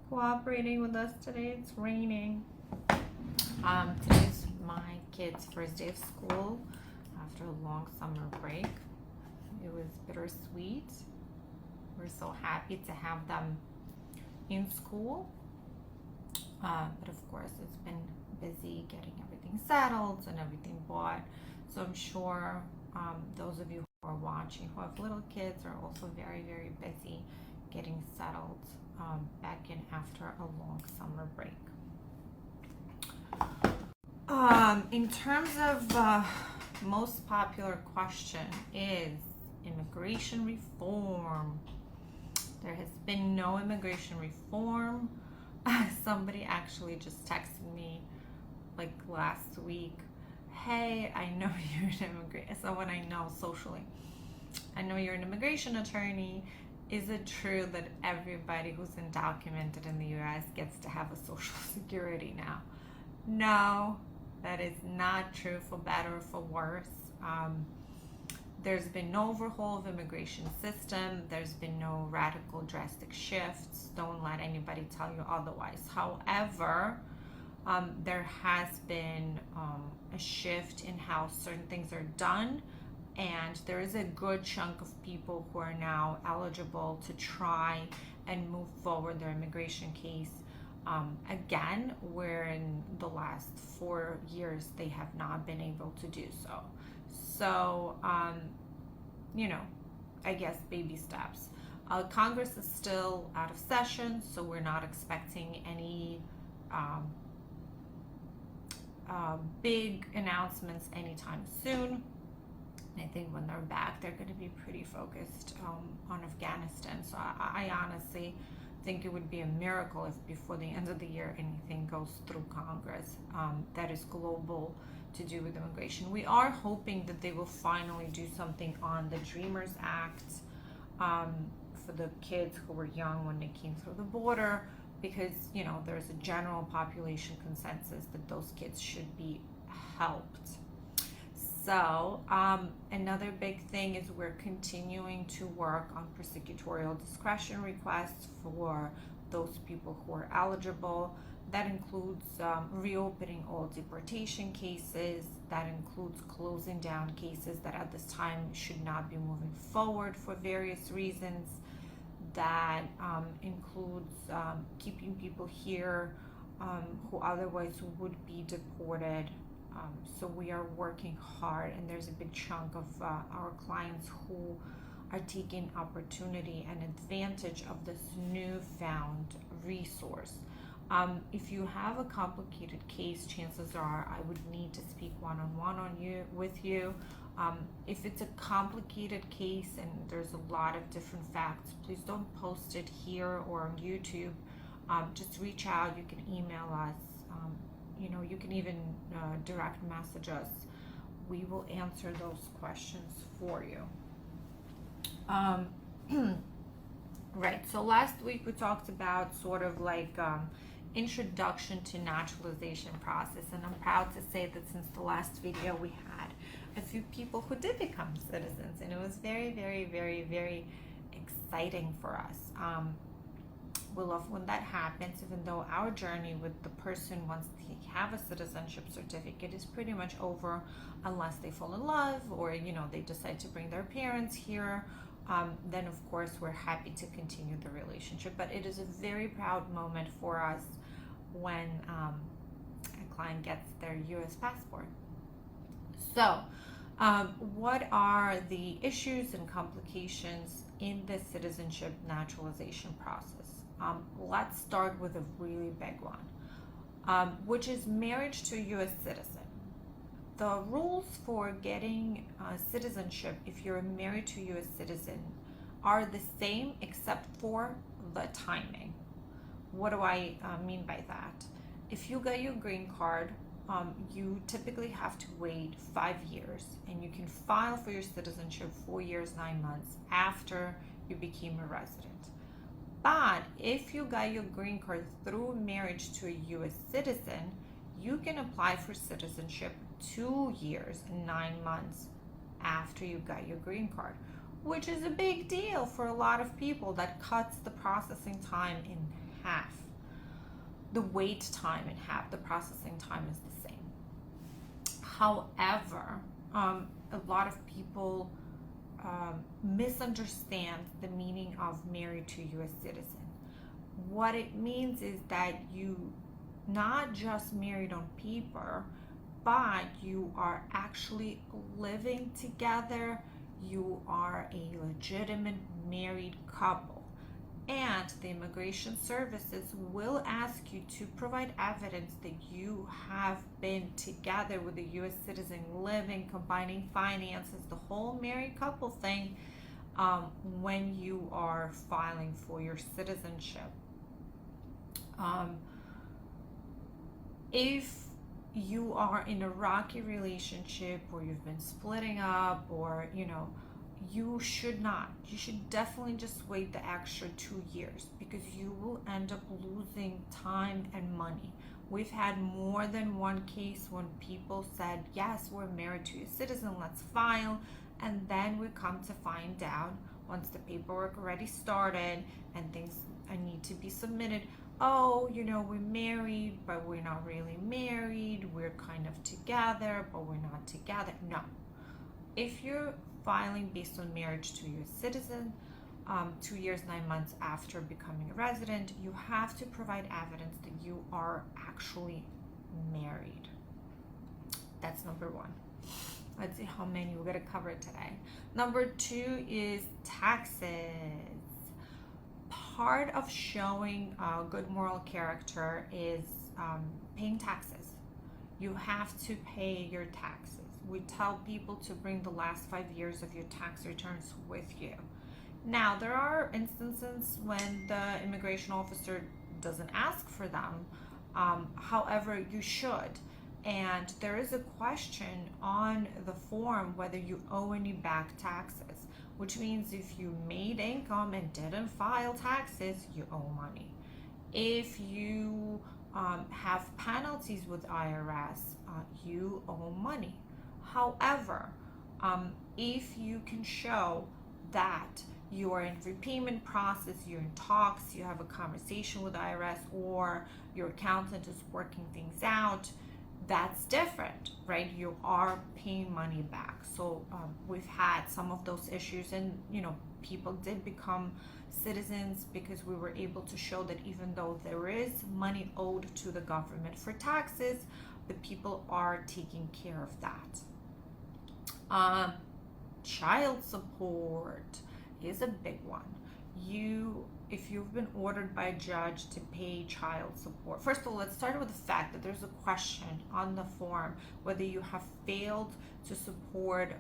cooperating with us today. It's raining. Today's my kids' first day of school after a long summer break. It was bittersweet. We're so happy to have them in school. But of course, it's been busy getting everything settled and everything bought. So I'm sure those of you who are watching who have little kids are also very, very busy getting settled back in after a long summer break. In terms of most popular question is immigration reform. There has been no immigration reform. Somebody actually just texted me like last week, hey, I know you're an immigration, someone I know socially. I know you're an immigration attorney. Is it true that everybody who's undocumented in the U.S. gets to have a social security now? No, that is not true, for better or for worse. There's been no overhaul of immigration system. There's been no radical drastic shifts. Don't let anybody tell you otherwise. However, there has been a shift in how certain things are done, and there is a good chunk of people who are now eligible to try and move forward their immigration case. Again, where in the last 4 years they have not been able to do so. So, I guess baby steps. Congress is still out of session, so we're not expecting any big announcements anytime soon. I think when they're back, they're going to be pretty focused on Afghanistan. So I honestly think it would be a miracle if before the end of the year anything goes through Congress that is global to do with immigration. We are hoping that they will finally do something on the Dreamers Act for the kids who were young when they came through the border, because there's a general population consensus that those kids should be helped. So another big thing is we're continuing to work on prosecutorial discretion requests for those people who are eligible. That includes reopening all deportation cases. That includes closing down cases that at this time should not be moving forward for various reasons. That includes keeping people here who otherwise would be deported. So we are working hard, and there's a big chunk of our clients who are taking opportunity and advantage of this newfound resource. If you have a complicated case, chances are I would need to speak one-on-one with you. If it's a complicated case and there's a lot of different facts, please don't post it here or on YouTube. Just reach out. You can email us. You can even direct message us. We will answer those questions for you. Right, so last week we talked about sort of like introduction to naturalization process, and I'm proud to say that since the last video we had a few people who did become citizens, and it was very, very, very, very exciting for us. We love when that happens, even though our journey with the person once they have a citizenship certificate is pretty much over, unless they fall in love or they decide to bring their parents here. Then of course we're happy to continue the relationship. But it is a very proud moment for us when a client gets their U.S. passport. So what are the issues and complications in the citizenship naturalization process? Let's start with a really big one, which is marriage to a U.S. citizen. The rules for getting citizenship if you're married to a U.S. citizen are the same except for the timing. What do I mean by that? If you got your green card, you typically have to wait 5 years, and you can file for your citizenship 4 years, 9 months after you became a resident. But if you got your green card through marriage to a U.S. citizen, you can apply for citizenship 2 years and 9 months after you got your green card, which is a big deal for a lot of people. That cuts the processing time in half. the wait time in half, the processing time is the same. However, a lot of people misunderstand the meaning of married to a U.S. citizen. What it means is that you not just married on paper, but you are actually living together. You are a legitimate married couple. And the immigration services will ask you to provide evidence that you have been together with a U.S. citizen, living, combining finances, the whole married couple thing, when you are filing for your citizenship. If you are in a rocky relationship, or you've been splitting up, or you should definitely just wait the extra 2 years, because you will end up losing time and money. We've had more than one case when people said, yes, we're married to a citizen, let's file, and then we come to find out, once the paperwork already started and things need to be submitted, oh, we're married, but we're not really married. We're kind of together, but we're not together. No. If you're filing based on marriage to a U.S. citizen, 2 years, 9 months after becoming a resident, you have to provide evidence that you are actually married. That's number one. Let's see how many we're going to cover today. Number 2 is taxes. Part of showing good moral character is paying taxes. You have to pay your taxes. We tell people to bring the last 5 years of your tax returns with you. Now, there are instances when the immigration officer doesn't ask for them. However, you should. And there is a question on the form whether you owe any back taxes, which means if you made income and didn't file taxes, you owe money. If you have penalties with IRS, you owe money. However, if you can show that you are in repayment process, you're in talks, you have a conversation with IRS, or your accountant is working things out, that's different, right? You are paying money back. So we've had some of those issues, and people did become citizens because we were able to show that even though there is money owed to the government for taxes, the people are taking care of that. Child support is a big one. If you've been ordered by a judge to pay child support, first of all, let's start with the fact that there's a question on the form whether you have failed to support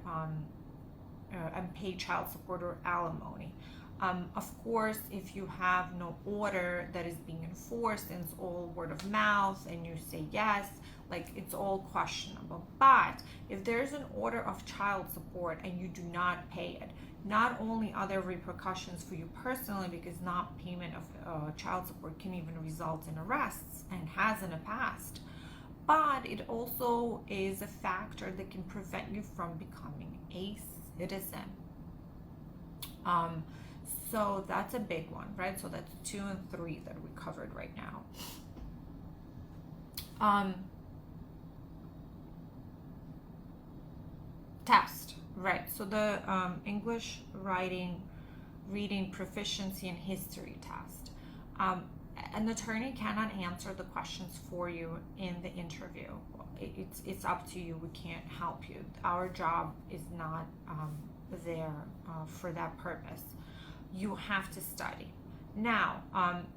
and pay child support or alimony. Of course, if you have no order that is being enforced and it's all word of mouth and you say yes, it's all questionable. But if there's an order of child support and you do not pay it, not only are there repercussions for you personally, because not payment of child support can even result in arrests and has in the past, but it also is a factor that can prevent you from becoming a citizen. So that's a big one, right? So that's 2 and 3 that we covered right now. Test, right? So the English reading proficiency and history test. An attorney cannot answer the questions for you in the interview. It's up to you. We can't help you. Our job is not there for that purpose. You have to study. Now,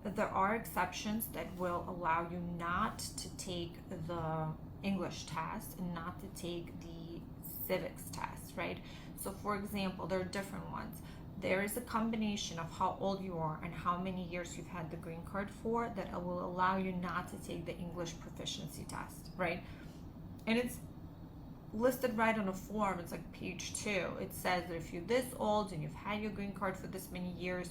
there are exceptions that will allow you not to take the English test and not to take the civics test, right? So for example, there are different ones. There is a combination of how old you are and how many years you've had the green card for that will allow you not to take the English proficiency test, right? And it's listed right on a form. It's like page 2. It says that if you're this old and you've had your green card for this many years,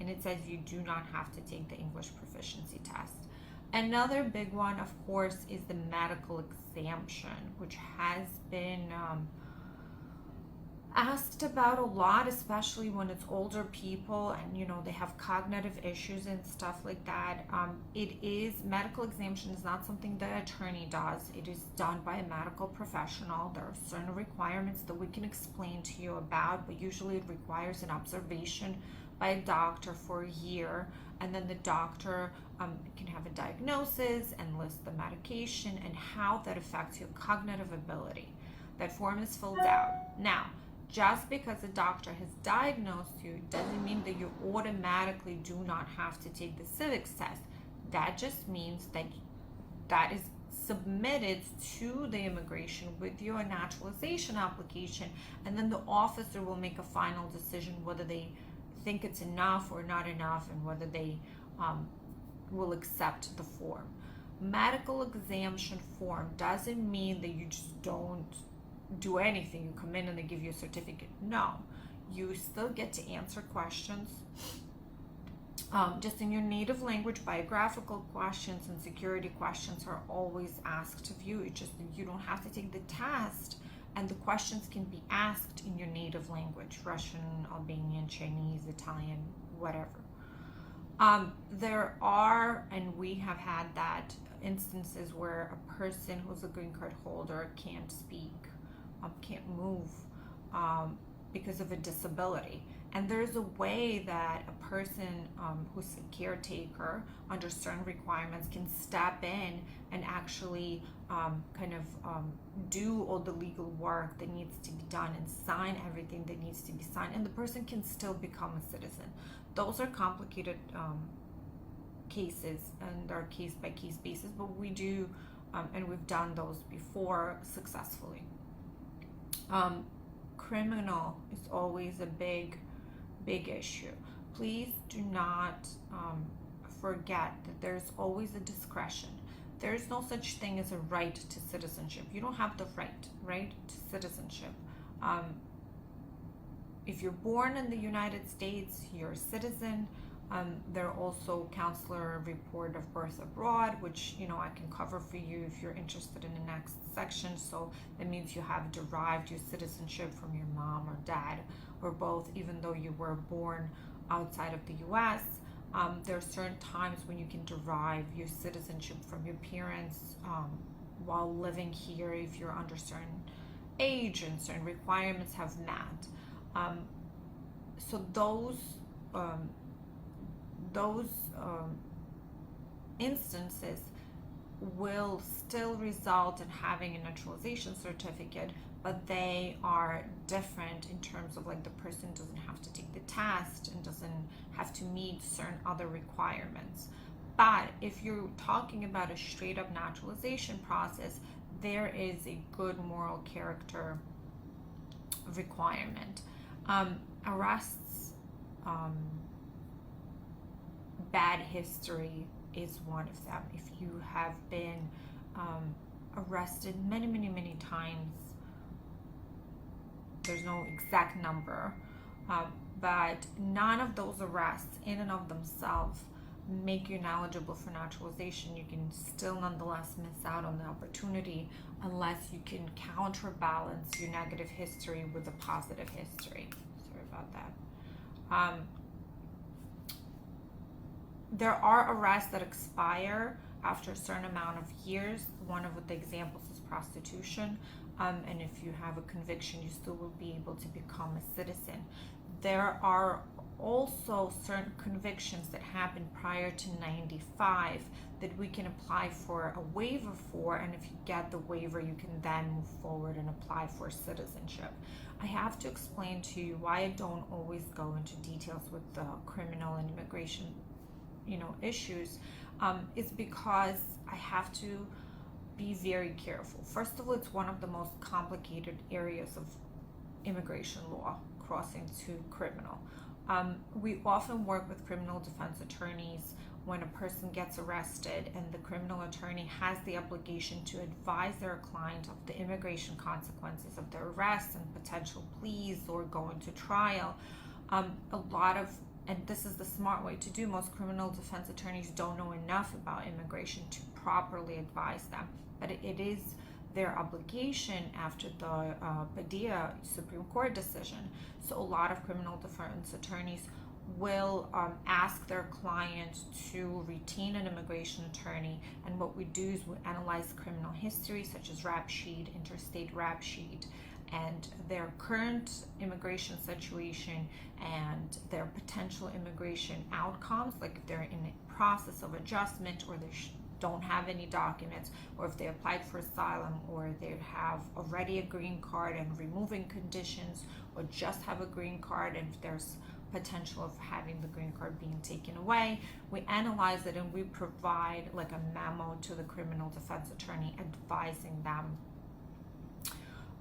and it says you do not have to take the English proficiency test. Another big one, of course, is the medical exemption, which has been asked about a lot, especially when it's older people and they have cognitive issues and stuff like that. It is medical examination is not something the attorney does. It is done by a medical professional. There are certain requirements that we can explain to you about, but usually it requires an observation by a doctor for a year, and then the doctor can have a diagnosis and list the medication and how that affects your cognitive ability. That form is filled out. Now, just because a doctor has diagnosed you doesn't mean that you automatically do not have to take the civics test. That just means that that is submitted to the immigration with your naturalization application, and then the officer will make a final decision whether they think it's enough or not enough, and whether they will accept the form. Medical exemption form doesn't mean that you just don't do anything. You come in and they give you a certificate. No, you still get to answer questions just in your native language. Biographical questions and security questions are always asked of you. It's just that you don't have to take the test, and the questions can be asked in your native language: Russian, Albanian, Chinese, Italian, whatever. There are, and we have had that, instances where a person who's a green card holder can't speak, can't move because of a disability. And there's a way that a person who's a caretaker under certain requirements can step in and actually do all the legal work that needs to be done and sign everything that needs to be signed, and the person can still become a citizen. Those are complicated cases, and they're case by case basis, but we do and we've done those before successfully. Criminal is always a big issue. Please do not forget that there's always a discretion. There's no such thing as a right to citizenship. You don't have the right to citizenship. If you're born in the United States, you're a citizen. There are also counselor report of birth abroad, which I can cover for you if you're interested in the next section. So that means you have derived your citizenship from your mom or dad or both, even though you were born outside of the U.S. There are certain times when you can derive your citizenship from your parents while living here if you're under certain age and certain requirements have met. So those instances will still result in having a naturalization certificate, but they are different in terms of the person doesn't have to take the test and doesn't have to meet certain other requirements. But if you're talking about a straight up naturalization process, there is a good moral character requirement. Arrests, bad history is one of them. If you have been arrested many times, there's no exact number, but none of those arrests in and of themselves make you ineligible for naturalization. You can still nonetheless miss out on the opportunity unless you can counterbalance your negative history with a positive history. Sorry about that. There are arrests that expire after a certain amount of years. One of the examples is prostitution. And if you have a conviction, you still will be able to become a citizen. There are also certain convictions that happened prior to 95 that we can apply for a waiver for, and if you get the waiver, you can then move forward and apply for citizenship. I have to explain to you why I don't always go into details with the criminal and immigration issues, is because I have to be very careful. First of all, it's one of the most complicated areas of immigration law, crossing to criminal. We often work with criminal defense attorneys when a person gets arrested, and the criminal attorney has the obligation to advise their client of the immigration consequences of their arrest and potential pleas or going to trial. And this is the smart way to do. Most criminal defense attorneys don't know enough about immigration to properly advise them, but it is their obligation after the Padilla Supreme Court decision. So a lot of criminal defense attorneys will ask their client to retain an immigration attorney, and what we do is we analyze criminal history such as rap sheet, interstate rap sheet, and their current immigration situation and their potential immigration outcomes, like if they're in a process of adjustment or they don't have any documents, or if they applied for asylum, or they have already a green card and removing conditions, or just have a green card and if there's potential of having the green card being taken away. We analyze it and we provide like a memo to the criminal defense attorney advising them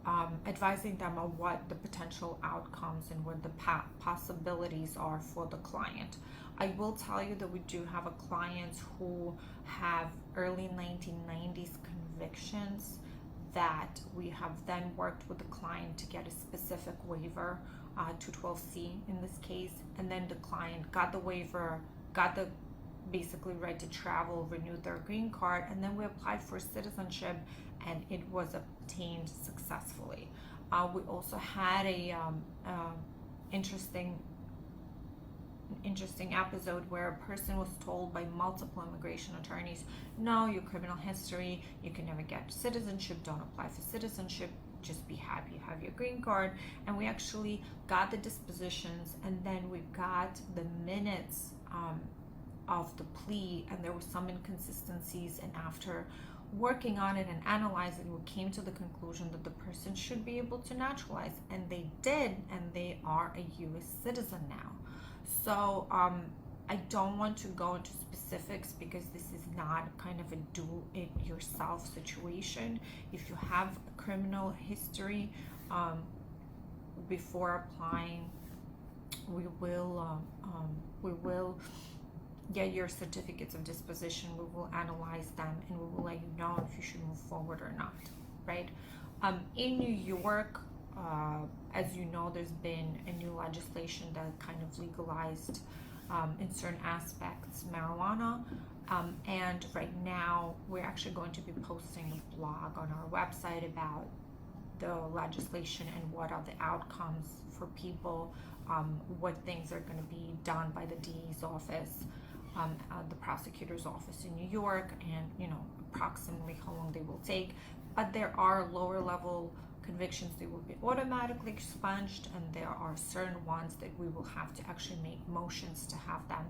on what the potential outcomes and what the possibilities are for the client. I will tell you that we do have a clients who have early 1990s convictions that we have then worked with the client to get a specific waiver, 212C in this case, and then the client got the waiver, got the basically right to travel, renewed their green card, and then we applied for citizenship and it was obtained successfully. We also had a interesting episode where a person was told by multiple immigration attorneys, no, your criminal history, you can never get citizenship, don't apply for citizenship, just be happy you have your green card. And we actually got the dispositions, and then we got the minutes of the plea, and there were some inconsistencies, and after working on it and analyzing, we came to the conclusion that the person should be able to naturalize, and they did, and they are a U.S. citizen now. So I don't want to go into specifics because this is not kind of a do-it-yourself situation. If you have a criminal history before applying, we will get your certificates of disposition. We will analyze them and we will let you know if you should move forward or not, right? In New York, as you know, there's been a new legislation that kind of legalized in certain aspects marijuana, and right now we're actually going to be posting a blog on our website about the legislation and what are the outcomes for people, what things are going to be done by the DA's office, the prosecutor's office in New York, and approximately how long they will take. But there are lower level convictions that will be automatically expunged, and there are certain ones that we will have to actually make motions to have them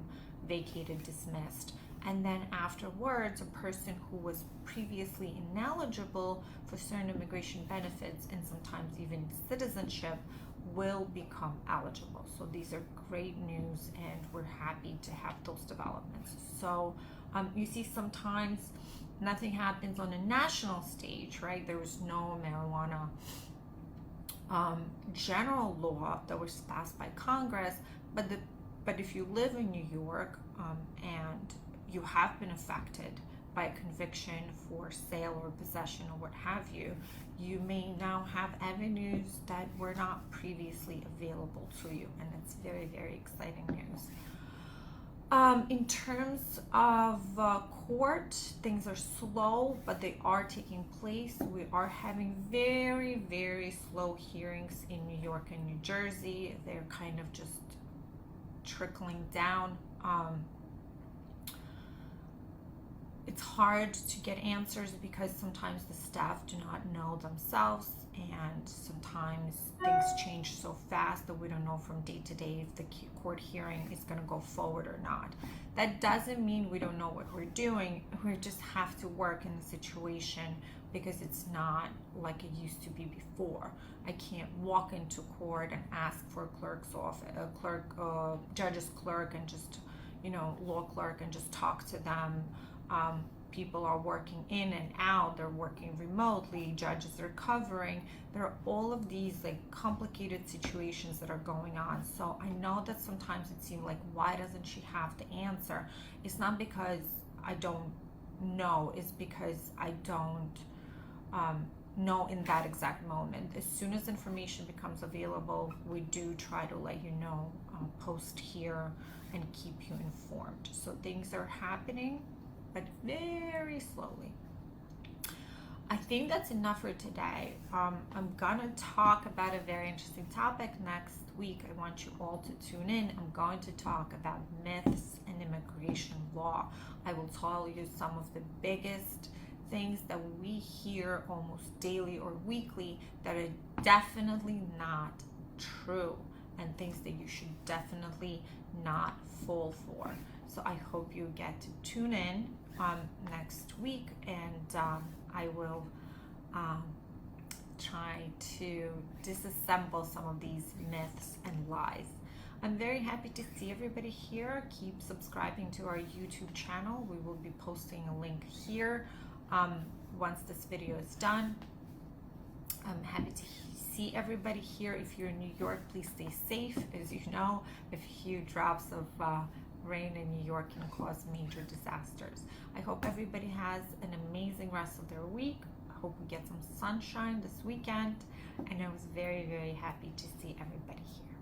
vacated, dismissed. And then afterwards, a person who was previously ineligible for certain immigration benefits and sometimes even citizenship will become eligible. So these are great news, and we're happy to have those developments. So you see sometimes nothing happens on a national stage, right? There was no marijuana general law that was passed by Congress, but if you live in New York and you have been affected by a conviction for sale or possession or what have you, you may now have avenues that were not previously available to you, and it's very, very exciting news. In terms of court, things are slow, but they are taking place. We are having very, very slow hearings in New York and New Jersey. They're kind of just trickling down. It's hard to get answers because sometimes the staff do not know themselves, and sometimes things change so fast that we don't know from day to day if the court hearing is going to go forward or not. That doesn't mean we don't know what we're doing. We just have to work in the situation because it's not like it used to be before. I can't walk into court and ask for a clerk's office, judge's clerk, and just, law clerk, and just talk to them. People are working in and out, they're working remotely, judges are covering. There are all of these complicated situations that are going on. So I know that sometimes it seems like, why doesn't she have the answer? It's not because I don't know, it's because I don't know in that exact moment. As soon as information becomes available, we do try to let you know, post here and keep you informed. So things are happening, but very slowly. I think that's enough for today. I'm gonna talk about a very interesting topic next week. I want you all to tune in. I'm going to talk about myths in immigration law. I will tell you some of the biggest things that we hear almost daily or weekly that are definitely not true, and things that you should definitely not fall for. So I hope you get to tune in next week, and I will try to disassemble some of these myths and lies. I'm very happy to see everybody here. Keep subscribing to our YouTube channel. We will be posting a link here once this video is done. I'm happy to see everybody here. If you're in New York, please stay safe. As you know, a few drops of rain in New York can cause major disasters. I hope everybody has an amazing rest of their week. I hope we get some sunshine this weekend. And I was very, very happy to see everybody here.